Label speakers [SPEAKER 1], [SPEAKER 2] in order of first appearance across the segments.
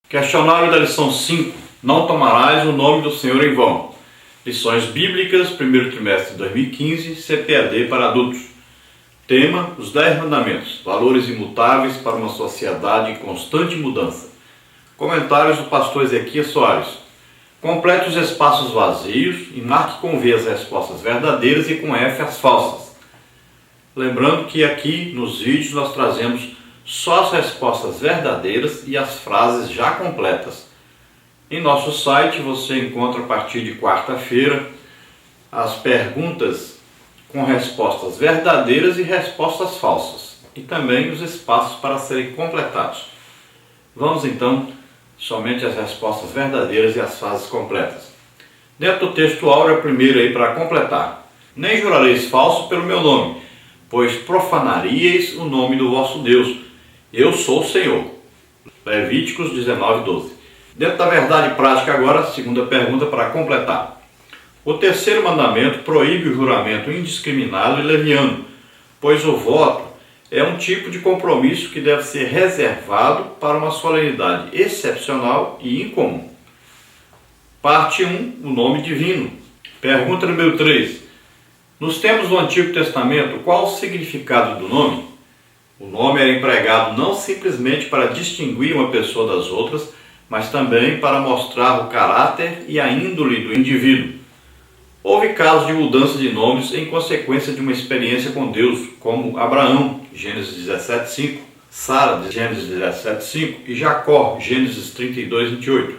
[SPEAKER 1] Questionário da lição 5. Não tomarás o nome do Senhor em vão. Lições bíblicas, primeiro trimestre de 2015, CPAD para adultos. Tema: os 10 mandamentos, valores imutáveis para uma sociedade em constante mudança. Comentários do pastor Ezequias Soares. Complete os espaços vazios e marque com V as respostas verdadeiras e com F as falsas. Lembrando que aqui nos vídeos nós trazemos só as respostas verdadeiras e as frases já completas. Em nosso site você encontra a partir de quarta-feira as perguntas com respostas verdadeiras e respostas falsas e também os espaços para serem completados. Vamos então somente às respostas verdadeiras e as frases completas. Dentro do texto áureo, a primeira aí para completar. Nem jurareis falso pelo meu nome, pois profanaríeis o nome do vosso Deus. Eu sou o Senhor. Levíticos 19:12. Dentro da verdade prática agora, a segunda pergunta para completar. O terceiro mandamento proíbe o juramento indiscriminado e leviano, pois o voto é um tipo de compromisso que deve ser reservado para uma solenidade excepcional e incomum. Parte 1. O nome divino. Pergunta número 3. Nos tempos do Antigo Testamento, qual o significado do nome? O nome era empregado não simplesmente para distinguir uma pessoa das outras, mas também para mostrar o caráter e a índole do indivíduo. Houve casos de mudança de nomes em consequência de uma experiência com Deus, como Abraão, Gênesis 17:5, Sara, Gênesis 17:5 e Jacó, Gênesis 32:28.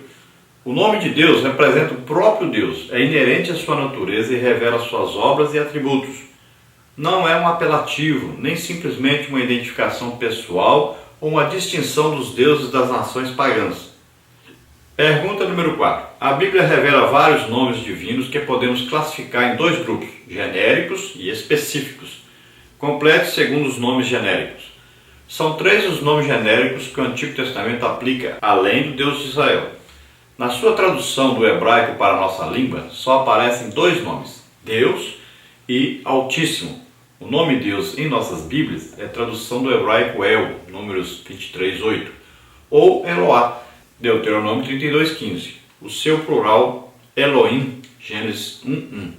[SPEAKER 1] O nome de Deus representa o próprio Deus, é inerente à sua natureza e revela suas obras e atributos. Não é um apelativo, nem simplesmente uma identificação pessoal ou uma distinção dos deuses das nações pagãs. Pergunta número 4. A Bíblia revela vários nomes divinos que podemos classificar em dois grupos, genéricos e específicos. Complete segundo os nomes genéricos. São 3 os nomes genéricos que o Antigo Testamento aplica além do Deus de Israel. Na sua tradução do hebraico para a nossa língua, só aparecem 2 nomes, Deus e Altíssimo. O nome Deus em nossas Bíblias é tradução do hebraico El, Números 23:8, ou Eloá, Deuteronômio 32:15. O seu plural Elohim, Gênesis 1:1.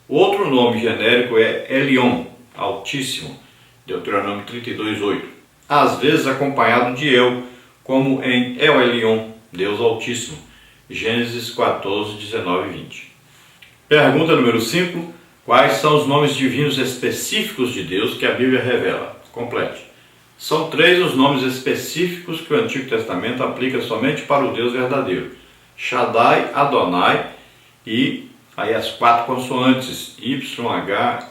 [SPEAKER 1] O outro nome genérico é Elion, Altíssimo, Deuteronômio 32:8. Às vezes acompanhado de El, como em El Elyon, Deus Altíssimo, Gênesis 14, 19 e 20. Pergunta número 5. Quais são os nomes divinos específicos de Deus que a Bíblia revela? Complete. São 3 os nomes específicos que o Antigo Testamento aplica somente para o Deus verdadeiro. Shaddai, Adonai e aí as 4 consoantes YHWH.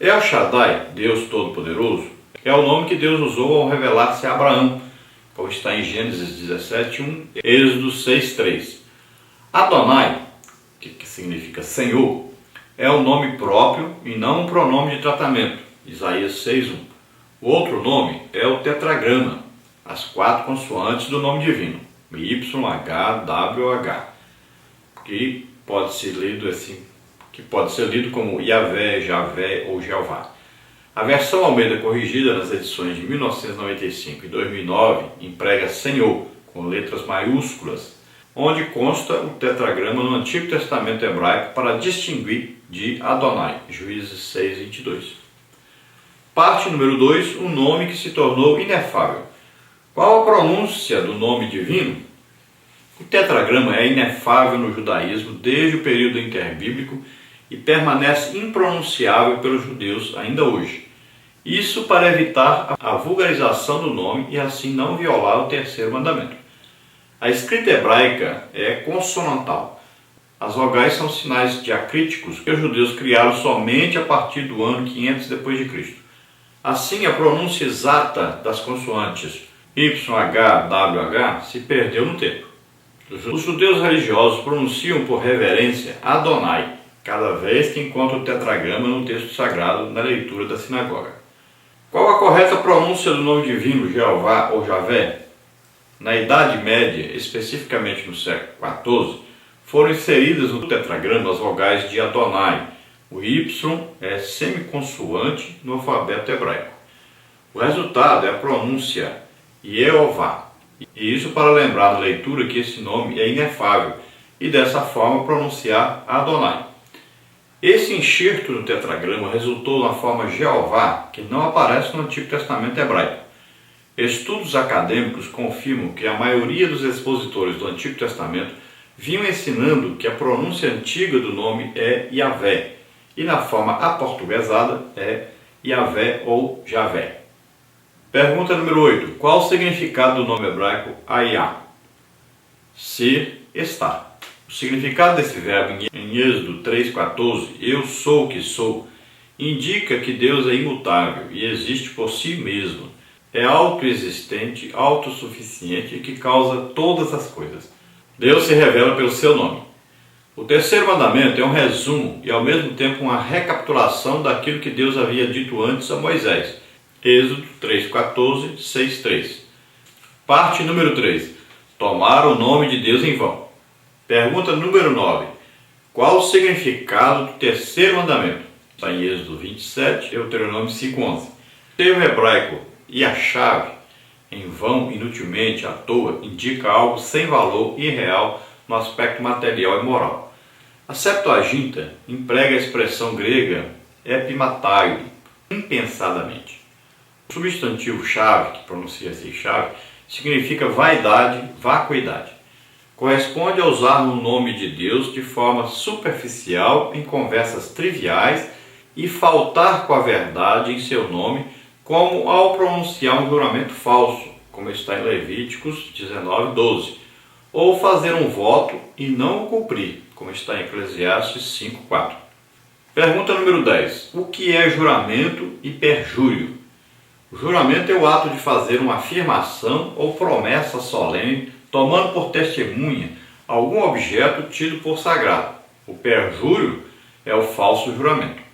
[SPEAKER 1] El Shaddai, Deus Todo-Poderoso, é o nome que Deus usou ao revelar-se a Abraão, como está em Gênesis 17:1, Êxodo 6:3. Adonai, que significa Senhor, é um nome próprio e não um pronome de tratamento, Isaías 6:1. O outro nome é o tetragrama, as 4 consoantes do nome divino, YHWH, que pode ser lido como Yahvé, Javé ou Jeová. A versão Almeida corrigida nas edições de 1995 e 2009 emprega Senhor com letras maiúsculas, onde consta o tetragrama no Antigo Testamento hebraico para distinguir de Adonai, Juízes 6:22. Parte número 2, o nome que se tornou inefável. Qual a pronúncia do nome divino? O tetragrama é inefável no judaísmo desde o período interbíblico e permanece impronunciável pelos judeus ainda hoje. Isso para evitar a vulgarização do nome e assim não violar o terceiro mandamento. A escrita hebraica é consonantal. As vogais são sinais diacríticos que os judeus criaram somente a partir do ano 500 d.C. Assim, a pronúncia exata das consoantes YHWH se perdeu no tempo. Os judeus religiosos pronunciam por reverência Adonai cada vez que encontram o tetragrama no texto sagrado na leitura da sinagoga. Qual a correta pronúncia do nome divino Jeová ou Javé? Na Idade Média, especificamente no século XIV, foram inseridas no tetragrama as vogais de Adonai. O Y é semiconsoante no alfabeto hebraico. O resultado é a pronúncia Jeová. E isso para lembrar na leitura que esse nome é inefável e dessa forma pronunciar Adonai. Esse enxerto no tetragrama resultou na forma Jeová, que não aparece no Antigo Testamento hebraico. Estudos acadêmicos confirmam que a maioria dos expositores do Antigo Testamento vinham ensinando que a pronúncia antiga do nome é Yahvé, e na forma aportuguesada é Yahvé ou Javé. Pergunta número 8. Qual o significado do nome hebraico Ayah? Ser, estar. O significado desse verbo em Êxodo 3,14, eu sou o que sou, indica que Deus é imutável e existe por si mesmo. É autoexistente, autossuficiente e que causa todas as coisas. Deus se revela pelo seu nome. O terceiro mandamento é um resumo e ao mesmo tempo uma recapitulação daquilo que Deus havia dito antes a Moisés. Êxodo 3,14, 6,3. Parte número 3. Tomar o nome de Deus em vão. Pergunta número 9. Qual o significado do terceiro mandamento? Está em Êxodo 27, Deuteronômio 5,11. O termo hebraico Yashav, em vão, inutilmente, à toa, indica algo sem valor, irreal, no aspecto material e moral. A Septuaginta emprega a expressão grega epimatai, impensadamente. O substantivo chave, que pronuncia-se chave, significa vaidade, vacuidade. Corresponde a usar o nome de Deus de forma superficial em conversas triviais e faltar com a verdade em seu nome, como ao pronunciar um juramento falso, como está em Levíticos 19:12, ou fazer um voto e não o cumprir, como está em Eclesiastes 5:4. Pergunta número 10. O que é juramento e perjúrio? O juramento é o ato de fazer uma afirmação ou promessa solene, tomando por testemunha algum objeto tido por sagrado. O perjúrio é o falso juramento.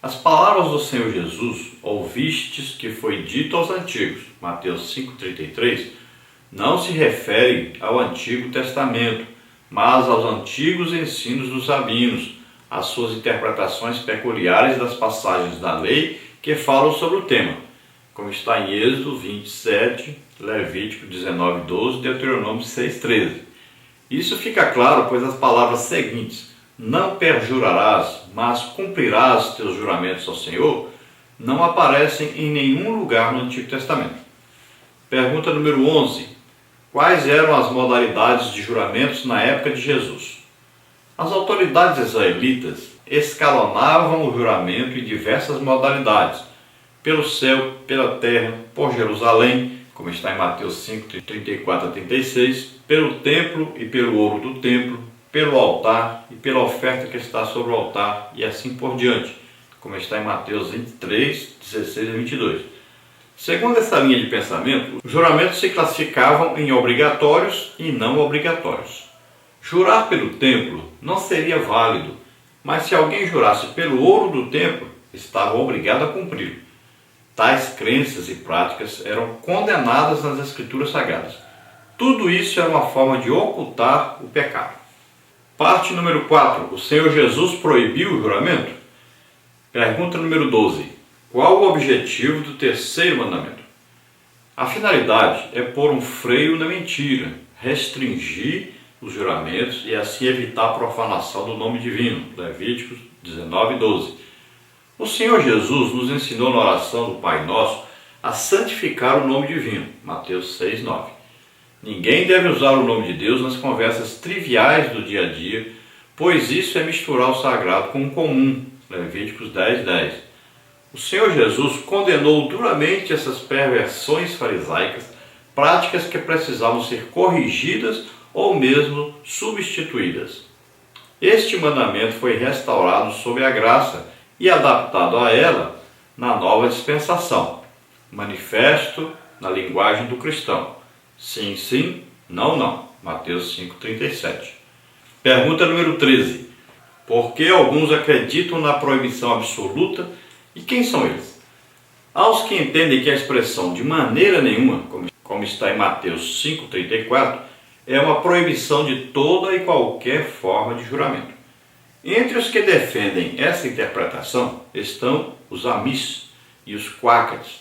[SPEAKER 1] As palavras do Senhor Jesus, ouvistes que foi dito aos antigos, Mateus 5,33, não se referem ao Antigo Testamento, mas aos antigos ensinos dos rabinos, às suas interpretações peculiares das passagens da lei que falam sobre o tema, como está em Êxodo 27, Levítico 19:12, Deuteronômio 6:13. Isso fica claro, pois as palavras seguintes, não perjurarás, mas cumprirás teus juramentos ao Senhor, não aparecem em nenhum lugar no Antigo Testamento. Pergunta número 11. Quais eram as modalidades de juramentos na época de Jesus? As autoridades israelitas escalonavam o juramento em diversas modalidades, pelo céu, pela terra, por Jerusalém, como está em Mateus 5, 34 a 36, pelo templo e pelo ouro do templo, pelo altar e pela oferta que está sobre o altar, e assim por diante, como está em Mateus 23, 16 a 22. Segundo essa linha de pensamento, os juramentos se classificavam em obrigatórios e não obrigatórios. Jurar pelo templo não seria válido, mas se alguém jurasse pelo ouro do templo, estava obrigado a cumpri-lo. Tais crenças e práticas eram condenadas nas Escrituras Sagradas. Tudo isso era uma forma de ocultar o pecado. Parte número 4. O Senhor Jesus proibiu o juramento? Pergunta número 12. Qual o objetivo do terceiro mandamento? A finalidade é pôr um freio na mentira, restringir os juramentos e assim evitar a profanação do nome divino. Levíticos 19:12. O Senhor Jesus nos ensinou na oração do Pai Nosso a santificar o nome divino. Mateus 6:9. Ninguém deve usar o nome de Deus nas conversas triviais do dia a dia, pois isso é misturar o sagrado com o comum. Levíticos 10:10. O Senhor Jesus condenou duramente essas perversões farisaicas, práticas que precisavam ser corrigidas ou mesmo substituídas. Este mandamento foi restaurado sob a graça e adaptado a ela na nova dispensação, manifesto na linguagem do cristão. Sim, sim, não, não. Mateus 5:37. Pergunta número 13. Por que alguns acreditam na proibição absoluta e quem são eles? Aos que entendem que a expressão de maneira nenhuma, como está em Mateus 5:34, é uma proibição de toda e qualquer forma de juramento. Entre os que defendem essa interpretação estão os amis e os quáqueros,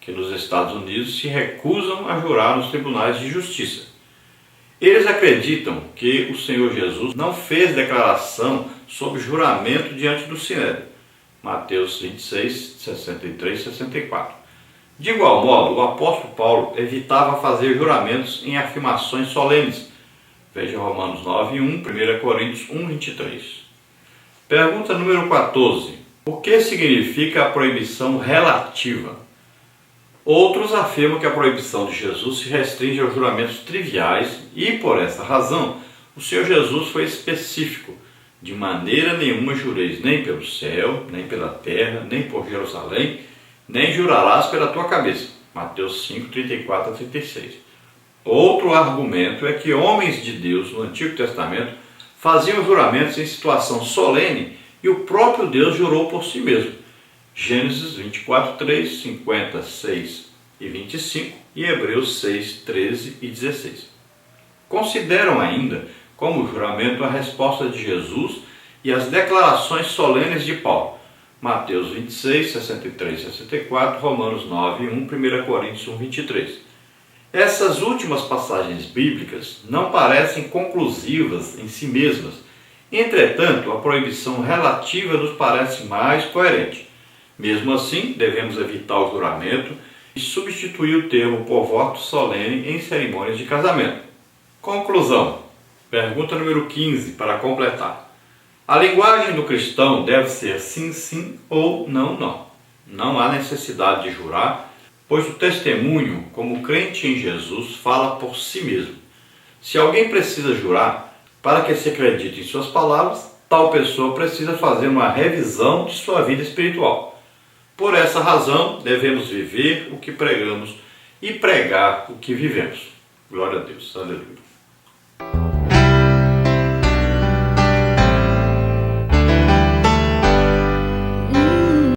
[SPEAKER 1] que nos Estados Unidos se recusam a jurar nos tribunais de justiça. Eles acreditam que o Senhor Jesus não fez declaração sobre juramento diante do Sinédrio. Mateus 26, 63 e 64. De igual modo, o apóstolo Paulo evitava fazer juramentos em afirmações solenes. Veja Romanos 9, 1, 1 Coríntios 1, 23. Pergunta número 14. O que significa a proibição relativa? Outros afirmam que a proibição de Jesus se restringe aos juramentos triviais e, por essa razão, o Senhor Jesus foi específico. De maneira nenhuma jureis nem pelo céu, nem pela terra, nem por Jerusalém, nem jurarás pela tua cabeça. Mateus 5, 34 a 36. Outro argumento é que homens de Deus no Antigo Testamento faziam juramentos em situação solene e o próprio Deus jurou por si mesmo. Gênesis 24, 3, 56 e 25 e Hebreus 6, 13 e 16. Consideram ainda como juramento a resposta de Jesus e as declarações solenes de Paulo. Mateus 26, 63 e 64, Romanos 9, 1, 1 Coríntios 1, 23. Essas últimas passagens bíblicas não parecem conclusivas em si mesmas. Entretanto, a proibição relativa nos parece mais coerente. Mesmo assim, devemos evitar o juramento e substituir o termo por voto solene em cerimônias de casamento. Conclusão. Pergunta número 15, para completar. A linguagem do cristão deve ser sim, sim ou não, não. Não há necessidade de jurar, pois o testemunho, como crente em Jesus, fala por si mesmo. Se alguém precisa jurar para que se acredite em suas palavras, tal pessoa precisa fazer uma revisão de sua vida espiritual. Por essa razão, devemos viver o que pregamos e pregar o que vivemos. Glória a Deus. Aleluia.